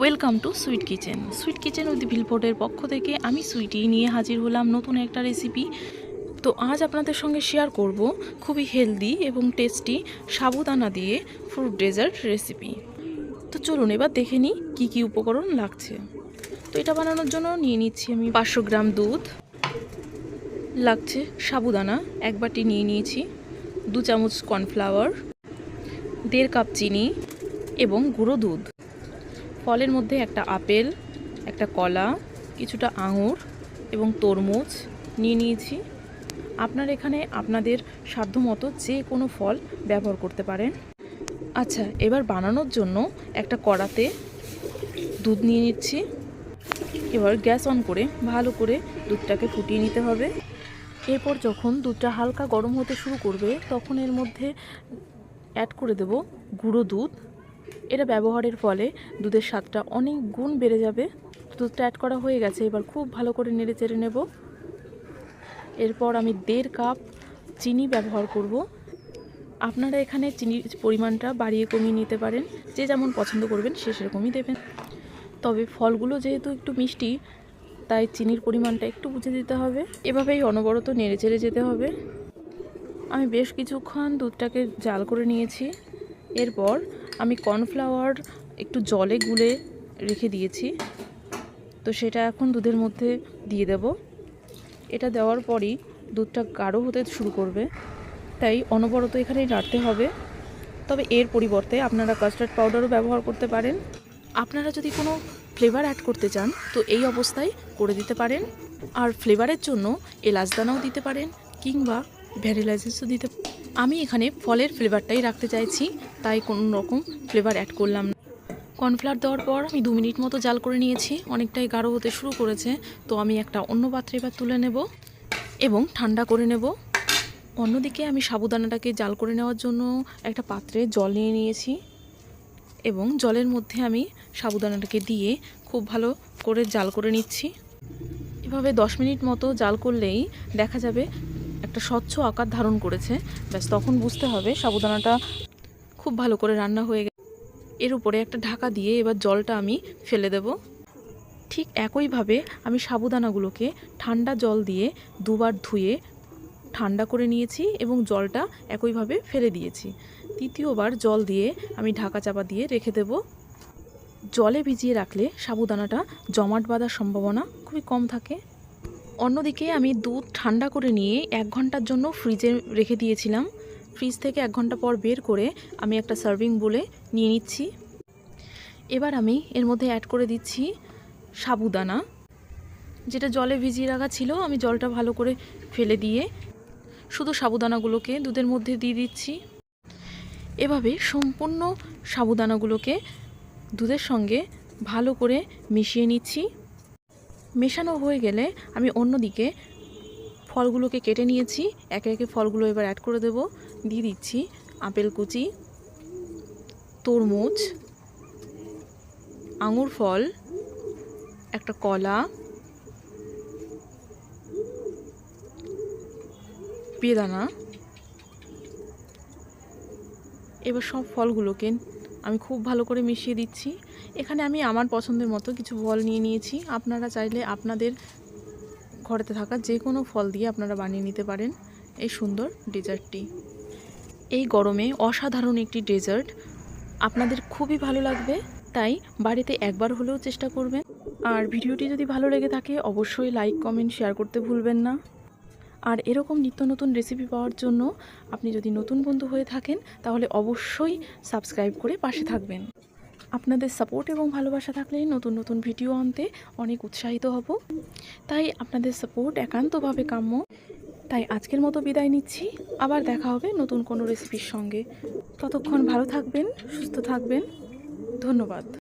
Welcome to sweet kitchen. Sweet kitchen with ভিলফোর্ডের পক্ষ থেকে আমি সুইটি নিয়ে হাজির হলাম নতুন একটা রেসিপি। তো আজ আপনাদের সঙ্গে শেয়ার করব খুবই হেলদি এবং টেস্টি সাবুদানা দিয়ে ফ্রুট ডেজার্ট রেসিপি। তো চলুন এবার দেখে নিই কী কী উপকরণ লাগছে। তো এটা বানানোর জন্য নিয়ে নিচ্ছি আমি 500 গ্রাম দুধ, লাগছে সাবুদানা 1 বাটি নিয়ে নিয়েছি, 2 চামচ কর্নফ্লাওয়ার, 1.5 কাপ চিনি এবং গুঁড়ো দুধ। ফলের মধ্যে একটা আপেল, একটা কলা, কিছুটা আঙুর এবং তরমুজ নিয়ে নিয়েছি। আপনার এখানে আপনাদের সাধ্যমতো যে কোনো ফল ব্যবহার করতে পারেন। আচ্ছা, এবার বানানোর জন্য একটা কড়াতে দুধ নিয়ে নিচ্ছি। এবার গ্যাস অন করে ভালো করে দুধটাকে ফুটিয়ে নিতে হবে। এরপর যখন দুধটা হালকা গরম হতে শুরু করবে তখন এর মধ্যে অ্যাড করে দেব গুঁড়ো দুধ। এটা ব্যবহারের ফলে দুধের স্বাদটা অনেক গুণ বেড়ে যাবে। দুধটা অ্যাড করা হয়ে গেছে, এবার খুব ভালো করে নেড়ে চেড়ে নেব। এরপর আমি 1.5 কাপ চিনি ব্যবহার করব। আপনারা এখানে চিনির পরিমাণটা বাড়িয়ে কমিয়ে নিতে পারেন, যে যেমন পছন্দ করবেন সে সেরকমই দেবেন। তবে ফলগুলো যেহেতু একটু মিষ্টি, তাই চিনির পরিমাণটা একটু বুঝে দিতে হবে। এভাবেই অনবরত নেড়ে চেড়ে যেতে হবে। আমি বেশ কিছুক্ষণ দুধটাকে জাল করে নিয়েছি। এরপর আমি কর্নফ্লাওয়ার একটু জলে গুলে রেখে দিয়েছি, তো সেটা এখন দুধের মধ্যে দিয়ে দেব। এটা দেওয়ার পরই দুধটা গাঢ় হতে শুরু করবে, তাই অনবরত এখানেই নাড়তে হবে। তবে এর পরিবর্তে আপনারা কাস্টার্ড পাউডারও ব্যবহার করতে পারেন। আপনারা যদি কোনো ফ্লেভার অ্যাড করতে চান তো এই অবস্থায় করে দিতে পারেন। আর ফ্লেভারের জন্য এলাচ দানাও দিতে পারেন কিংবা ভ্যানিলা এসেন্সও দিতে। আমি এখানে ফলের ফ্লেভারটাই রাখতে চাইছি, তাই কোনো রকম ফ্লেভার অ্যাড করলাম না। কর্নফ্লাওয়ার দেওয়ার পর আমি 2 মিনিট মতো জাল করে নিয়েছি। অনেকটাই গাঢ় হতে শুরু করেছে, তো আমি একটা অন্য পাত্রে এবার তুলে নেব এবং ঠান্ডা করে নেব। অন্যদিকে আমি সাবুদানাটাকে জাল করে নেওয়ার জন্য একটা পাত্রে জল নিয়ে নিয়েছি এবং জলের মধ্যে আমি সাবুদানাটাকে দিয়ে খুব ভালো করে জাল করে নিচ্ছি। এভাবে 10 মিনিট মতো জাল করলেই দেখা যাবে একটা স্বচ্ছ আকার ধারণ করেছে। ব্যাস, তখন বুঝতে হবে সাবুদানাটা খুব ভালো করে রান্না হয়ে গেছে। এর উপরে একটা ঢাকা দিয়ে এবার জলটা আমি ফেলে দেব। ঠিক একইভাবে আমি সাবুদানাগুলোকে ঠান্ডা জল দিয়ে 2 বার ধুয়ে ঠান্ডা করে নিয়েছি এবং জলটা একইভাবে ফেলে দিয়েছি। তৃতীয়বার জল দিয়ে আমি ঢাকা চাপা দিয়ে রেখে দেব। জলে ভিজিয়ে রাখলে সাবুদানাটা জমাট বাঁধার সম্ভাবনা খুবই কম থাকে। অন্যদিকে আমি দুধ ঠান্ডা করে নিয়ে 1 ঘন্টার জন্য ফ্রিজে রেখে দিয়েছিলাম। ফ্রিজ থেকে 1 ঘন্টা পর বের করে আমি একটা সার্ভিং বোলে নিয়ে নিচ্ছি। এবার আমি এর মধ্যে অ্যাড করে দিচ্ছি সাবুদানা, যেটা জলে ভিজিয়ে রাখা ছিল। আমি জলটা ভালো করে ফেলে দিয়ে শুধু সাবুদানাগুলোকে দুধের মধ্যে দিয়ে দিচ্ছি। এভাবে সম্পূর্ণ সাবুদানাগুলোকে দুধের সঙ্গে ভালো করে মিশিয়ে নিচ্ছি। মেশানো হয়ে গেলে আমি অন্যদিকে ফলগুলোকে কেটে নিয়েছি। একে একে ফলগুলো এবার অ্যাড করে দেব। দিয়ে দিচ্ছি আপেল কুচি, তরমুজ, আঙুর ফল, একটা কলা, বেদানা। এবার সব ফলগুলোকে আমি খুব ভালো করে মিশিয়ে দিচ্ছি। এখানে আমি আমার পছন্দের মতো কিছু ফল নিয়ে নিয়েছি। আপনারা চাইলে আপনাদের ঘরেতে থাকা যে কোনো ফল দিয়ে আপনারা বানিয়ে নিতে পারেন এই সুন্দর ডেজার্টটি। এই গরমে অসাধারণ একটি ডেজার্ট, আপনাদের খুবই ভালো লাগবে, তাই বাড়িতে একবার হলেও চেষ্টা করবেন। আর ভিডিওটি যদি ভালো লেগে থাকে অবশ্যই লাইক, কমেন্ট, শেয়ার করতে ভুলবেন না। আর এরকম নিত্য নতুন রেসিপি পাওয়ার জন্য আপনি যদি নতুন বন্ধু হয়ে থাকেন তাহলে অবশ্যই সাবস্ক্রাইব করে পাশে থাকবেন। আপনাদের সাপোর্ট এবং ভালোবাসা থাকলে নতুন নতুন ভিডিও আনতে অনেক উৎসাহিত হব, তাই আপনাদের সাপোর্ট একান্তভাবে কাম্য। তাই আজকের মতো বিদায় নিচ্ছি। আবার দেখা হবে নতুন কোনো রেসিপির সঙ্গে। ততক্ষণ ভালো থাকবেন, সুস্থ থাকবেন। ধন্যবাদ।